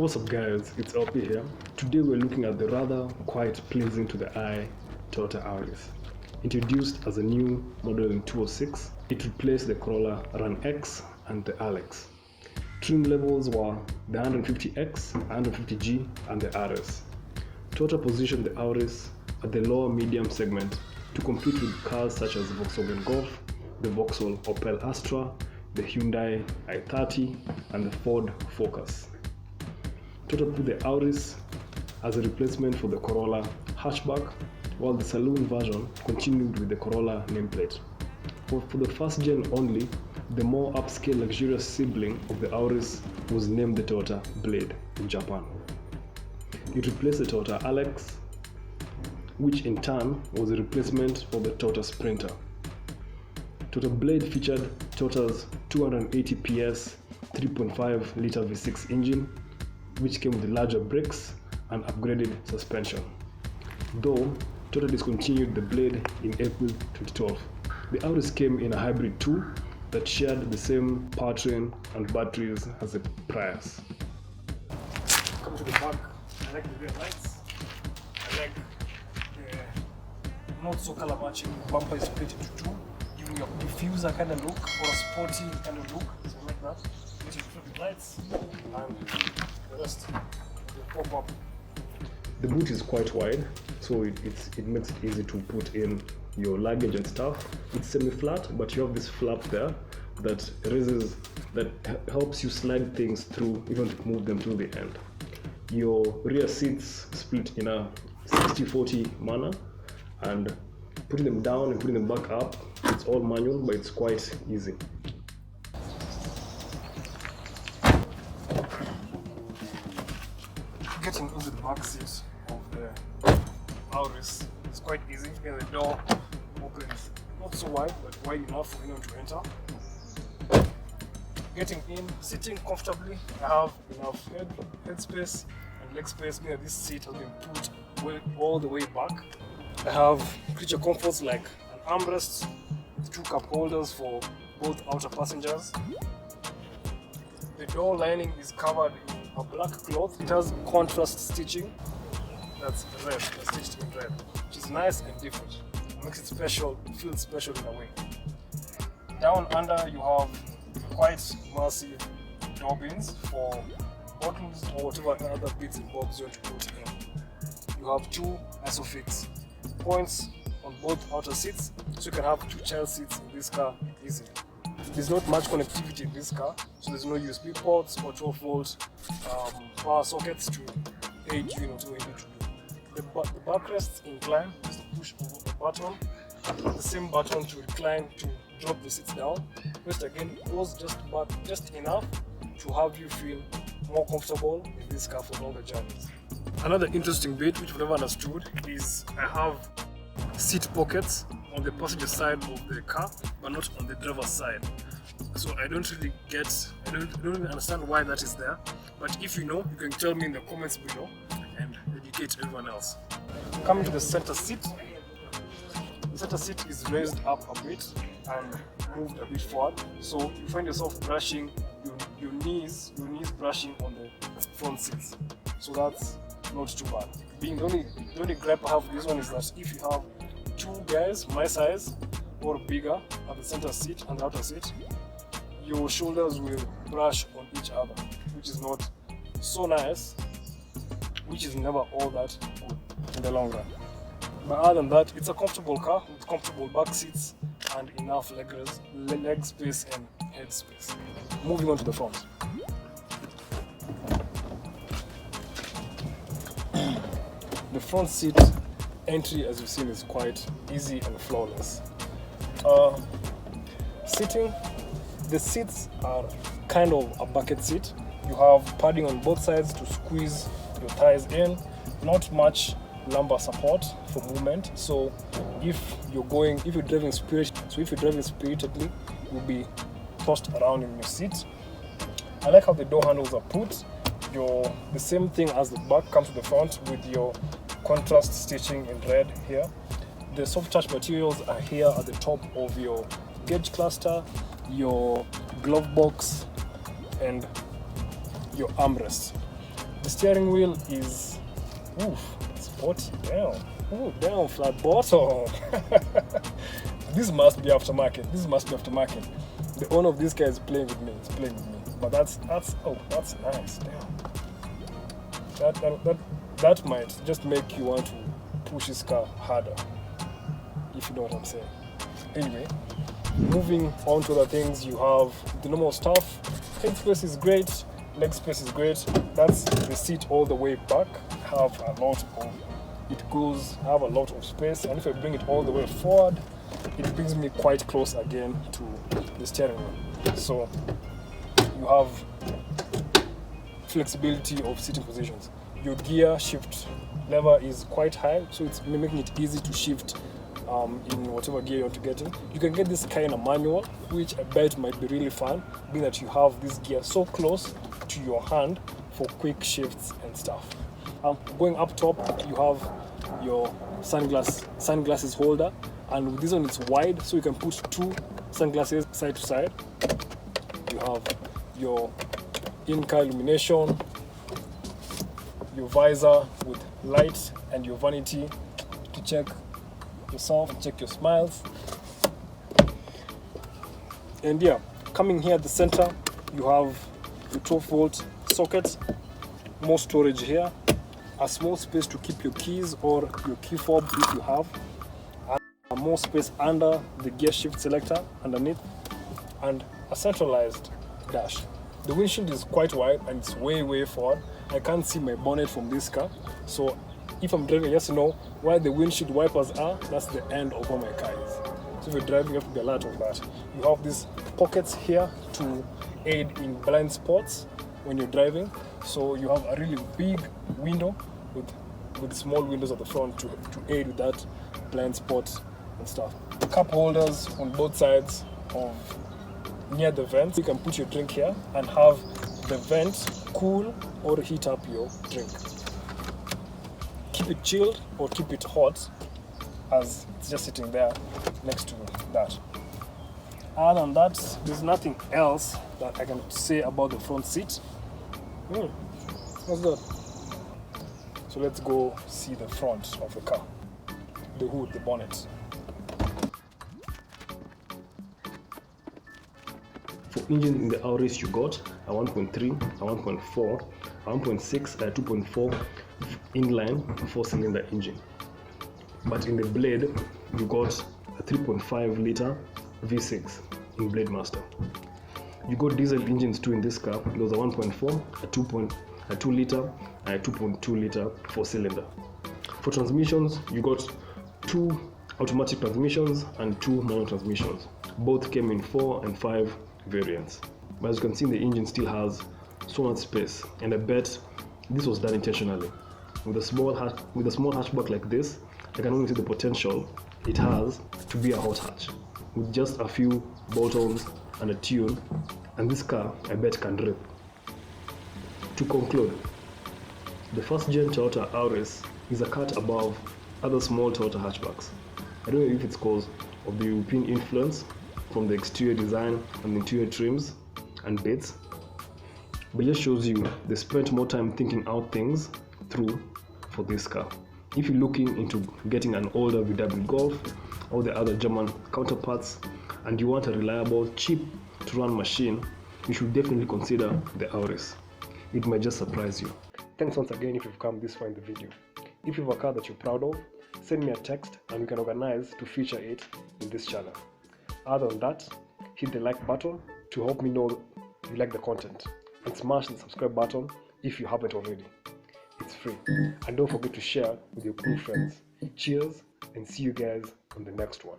What's up guys, it's El.P here. Today we're looking at the rather quite pleasing to the eye Toyota Auris. Introduced as a new model in 2006, it replaced the Corolla Run X and the Alex. Trim levels were the 150X, 150G and the RS. Toyota positioned the Auris at the lower medium segment to compete with cars such as the Volkswagen Golf, the Vauxhall Opel Astra, the Hyundai i30 and the Ford Focus. Toyota put the Auris as a replacement for the Corolla hatchback, while the saloon version continued with the Corolla nameplate. For the first gen only, the more upscale luxurious sibling of the Auris was named the Toyota Blade in Japan. It replaced the Toyota Alex, which in turn was a replacement for the Toyota Sprinter. Toyota Blade featured Toyota's 280 PS 3.5 liter V6 engine, which came with larger brakes and upgraded suspension. Though Toyota discontinued the Blade in April 2012, the Auris came in a hybrid 2 that shared the same powertrain and batteries as the priors. Come to the back, I like the rear lights. I like the not so color matching bumper is split into two, giving you a diffuser kind of look or a sporty kind of look. So I like that. Get your traffic lights and the rest will pop up. The boot is quite wide, so it makes it easy to put in your luggage and stuff. It's semi-flat, but you have this flap there that helps you slide things through, even to move them to the end. Your rear seats split in a 60-40 manner, and putting them down and putting them back up, it's all manual, but it's quite easy. Getting into the back seat of the Auris is quite easy. Again, the door opens not so wide, but wide enough for anyone to enter. Getting in, sitting comfortably, I have enough head space and leg space. Meaning this seat has been put all the way back. I have creature comforts like an armrest with 2 cup holders for both outer passengers. The door lining is covered in a black cloth. It has contrast stitching. That's red, that's stitched in red, which is nice and different. It makes it special, it feels special in a way. Down under you have quite massive door bins for bottles or whatever other bits and bobs you want to put in. You have 2 isofix points on both outer seats, so you can have 2 child seats in this car easily. There's not much connectivity in this car, so there's no USB ports or 12-volt power sockets to aid you in whatever you need to do. The backrests incline, just push over the button, the same button to recline to drop the seats down. Press again, close just enough to have you feel more comfortable in this car for longer journeys. Another interesting bit which I've never understood is I have seat pockets on the passenger side of the car, but not on the driver's side. So I don't really understand why that is there. But if you know, you can tell me in the comments below and educate everyone else. Coming to the center seat. The center seat is raised up a bit and moved a bit forward. So you find yourself brushing your knees brushing on the front seats. So that's not too bad. The only gripe I have with this one is that if you have 2 guys my size or bigger at the center seat and the outer seat, your shoulders will brush on each other, which is not so nice, which is never all that good in the long run. But other than that, it's a comfortable car with comfortable back seats and enough leg space and head space. Moving on to the front. The front seat entry, as you've seen, is quite easy and flawless. Sitting, the seats are kind of a bucket seat. You have padding on both sides to squeeze your thighs in. Not much lumbar support for movement. So if you're driving spiritedly, you'll be tossed around in your seat. I like how the door handles are put. The same thing as the back comes to the front with your contrast stitching in red here. The soft touch materials are here at the top of your gauge cluster, your glove box and your armrest. The steering wheel is, oof, sporty, damn. Ooh, damn, flat bottom. This must be aftermarket. This must be aftermarket. The owner of this car is playing with me. It's playing with me. But that's nice. Damn. That might just make you want to push this car harder, if you know what I'm saying. Anyway, moving on to other things, you have the normal stuff. Head space is great. Leg space is great. That's the seat all the way back. I have a lot of space, and if I bring it all the way forward, it brings me quite close again to the steering wheel. So you have flexibility of sitting positions. Your gear shift lever is quite high, so it's making it easy to shift in whatever gear you want to get in. You can get this kind of manual, which I bet might be really fun, being that you have this gear so close to your hand for quick shifts and stuff. Going up top, you have your sunglasses holder, and with this one it's wide, so you can put two sunglasses side to side. You have your in-car illumination, your visor with light, and your vanity to check yourself, check your smiles. And yeah, coming here at the center, you have the 12-volt socket, more storage here, a small space to keep your keys or your key fob if you have, and more space under the gear shift selector underneath, and a centralized dash. The windshield is quite wide and it's way forward. I can't see my bonnet from this car, so if I'm driving, just know where the windshield wipers are, that's the end of where my car is. So if you're driving, you have to be alert of that. You have these pockets here to aid in blind spots when you're driving. So you have a really big window with small windows at the front to aid with that blind spot and stuff. Cup holders on both sides of near the vents. You can put your drink here and have the vent cool or heat up your drink. Keep it chilled or keep it hot, as it's just sitting there next to that. Other than that, there's nothing else that I can say about the front seat. What's that? So let's go see the front of the car, the hood, the bonnet. For engines in the Auris, you got a 1.3, a 1.4, a 1.6, a 2.4 inline 4-cylinder engine. But in the Blade, you got a 3.5 liter V6 in Blade Master. You got diesel engines too in this car. There was a 1.4, a 2 liter, and a 2.2 liter 4-cylinder. For transmissions, you got 2 automatic transmissions and 2 manual transmissions. Both came in 4 and 5 variants. But as you can see, the engine still has so much space, and I bet this was done intentionally. With a small hatchback like this, I can only see the potential it has to be a hot hatch with just a few buttons and a tune, and this car I bet can rip. To conclude, the first gen Toyota Auris is a cut above other small Toyota hatchbacks. I don't know if it's because of the European influence from the exterior design and the interior trims and bits, but it just shows you they spent more time thinking out things through for this car. If you're looking into getting an older VW Golf or the other German counterparts and you want a reliable, cheap to run machine, you should definitely consider the Auris. It might just surprise you. Thanks once again if you've come this far in the video. If you have a car that you're proud of, send me a text and we can organize to feature it in this channel. Other than that, hit the like button to help me know you like the content, and smash the subscribe button if you haven't already. It's free, and don't forget to share with your cool friends. Cheers, and see you guys on the next one.